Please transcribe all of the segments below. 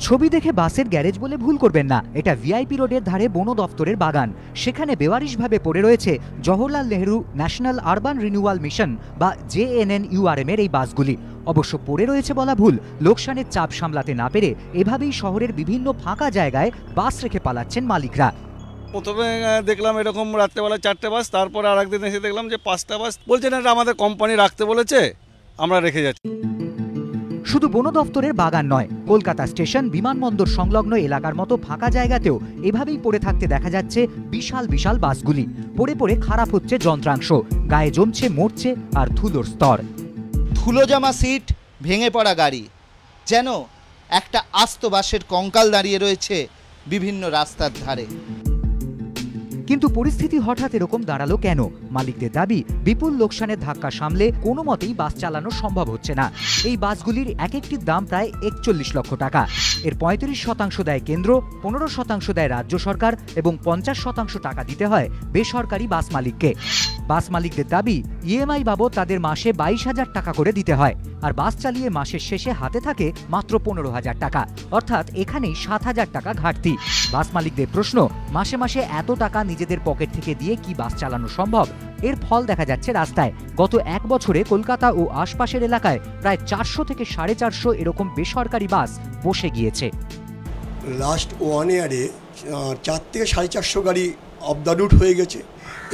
ছবি দেখে বাসের গ্যারেজ বলে ভুল করবেন না, এটা ভিআইপি রোডের ধারে বন দফতরের বাগান। সেখানে বেওয়ারিশভাবে পড়ে রয়েছে Jawaharlal Nehru national urban renewal mission বা JNNURM এর এই বাসগুলি। অবশ্য পড়ে রয়েছে বলা ভুল, লোকসানের চাপ সামলাতে না পেরে এভাবেই শহরের বিভিন্ন ফাঁকা জায়গায় বাস রেখে পালাচ্ছেন মালিকরা। প্রথমে দেখলাম এরকম রাত্রেবেলা 4টে বাস, তারপরে আর একদিন এসে দেখলাম যে 5টা বাস। বলছেন এটা আমাদের কোম্পানি রাখতে বলেছে, আমরা রেখে যাচ্ছি। শুধু বন দফতরের বাগান নয়, কলকাতা স্টেশন, বিমানবন্দর সংলগ্ন এলাকার মতো ফাঁকা জায়গাতেও এভাবেই পড়ে থাকতে দেখা যাচ্ছে বিশাল বিশাল বাসগুলি। পড়ে পড়ে খারাপ হচ্ছে যন্ত্রাংশ, গায়ে জমছে, মরছে আর ধুলোর স্তর। ধুলো জমা সিট, ভেঙে পড়া গাড়ি, যেন একটা আস্ত বাসের কঙ্কাল দাঁড়িয়ে রয়েছে বিভিন্ন রাস্তার ধারে। কিন্তু পরিস্থিতি হঠাৎ এরকম দাঁড়ালো কেন? মালিকদের দাবি, বিপুল লোকসানের ধাক্কা সামলে কোনো মতেই বাস চালানো সম্ভব হচ্ছে না। এই বাসগুলির এক একটির দাম প্রায় 41 লক্ষ টাকা। এর 35% দেয় কেন্দ্র, 15% দেয় রাজ্য সরকার এবং 50% টাকা দিতে হয় বেসরকারি বাস মালিককে। বাস মালিকদের দাবি, EMI বাবদ তাদের মাসে 22,000 টাকা করে দিতে হয়, আর বাস চালিয়ে মাসের শেষে হাতে থাকে মাত্র 15,000 টাকা। অর্থাৎ এখানেই 7,000 টাকা ঘাটতি। বাস মালিকদের প্রশ্ন, মাসে মাসে এত টাকা নিজেদের পকেট থেকে দিয়ে কি বাস চালানো সম্ভব? এর ফল দেখা যাচ্ছে রাস্তায়। গত এক বছরে কলকাতা ও আশপাশের এলাকায় প্রায় 400 থেকে 450 এরকম বেসরকারি বাস বসে গিয়েছে। লাস্ট 1 ইয়ারে 4 থেকে 450 গাড়ি অফ দ্য রুট হয়ে গেছে।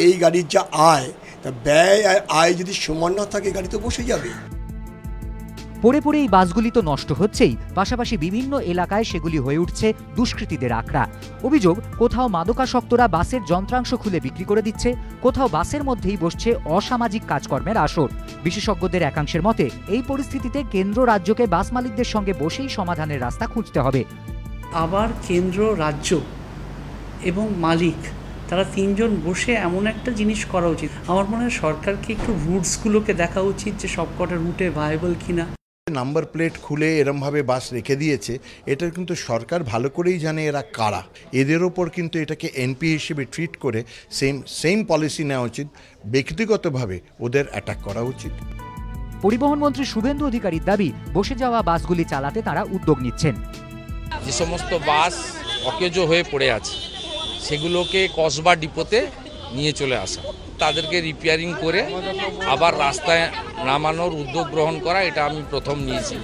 এই গাড়ির যা আয়, তা ব্যয় আর আয় যদি সমান না থাকে, গাড়ি তো বসে যাবে। পড়ে পড়ে এই বাসগুলি তো নষ্ট হচ্ছেই, পাশাপাশি বিভিন্ন এলাকায় সেগুলি হয়ে উঠছে দুষ্কৃতীদের আখড়া। অভিযোগ, কোথাও মাদকাসক্তরা বাসের যন্ত্রাংশ খুলে বিক্রি করে দিচ্ছে, কোথাও বাসের মধ্যেই বসছে অসামাজিক কাজকর্মের আসর। বিশেষজ্ঞদের একাংশের মতে, এই পরিস্থিতিতে কেন্দ্র রাজ্যকে বাস মালিকদের সঙ্গে বসেই সমাধানের রাস্তা খুঁজতে হবে। আবার কেন্দ্র, রাজ্য এবং মালিক, তারা তিনজন বসে এমন একটা জিনিস করা উচিত। আমার মনে হয় সরকারকে একটু রুটসগুলোকে দেখা উচিত যে সবকটা রুটে ভায়াবল কিনা। নাম্বার প্লেট খুলে এরমভাবে বাস রেখে দিয়েছে, এটা কিন্তু সরকার ভালো করেই জানে এরা কারা। এদের ওপর কিন্তু এটাকে NP হিসেবে ট্রিট করে সেম পলিসি নেওয়া উচিত। ব্যক্তিগতভাবে ওদের অ্যাটাক করা উচিত। পরিবহন মন্ত্রী শুভেন্দু অধিকারীর দাবি, বসে যাওয়া বাসগুলি চালাতে তারা উদ্যোগ নিচ্ছেন। যে সমস্ত বাস অকেজো হয়ে পড়ে আছে সেগুলোকে কসবা ডিপোতে নিয়ে চলে আসা, তাদেরকে রিপেয়ারিং করে আবার রাস্তায় নামানোর উদ্যোগ গ্রহণ করা, এটা আমি প্রথম নিয়েছি।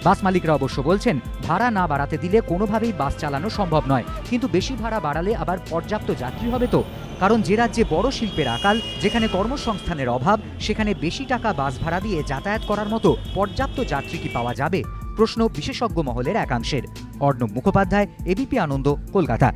বাস মালিকরা অবশ্য বলছেন, ভাড়া না বাড়াতে দিলে কোনোভাবেই বাস চালানো সম্ভব নয়। কিন্তু বেশি ভাড়া বাড়ালে আবার পর্যাপ্ত যাত্রী হবে তো? কারণ যে রাজ্যে বড় শিল্পের আকাল, যেখানে কর্মসংস্থানের অভাব, সেখানে বেশি টাকা বাস ভাড়া দিয়ে যাতায়াত করার মতো পর্যাপ্ত যাত্রী কি পাওয়া যাবে? প্রশ্ন বিশেষজ্ঞ মহলের একাংশের। অর্ণব মুখোপাধ্যায়, ABP আনন্দ, কলকাতা।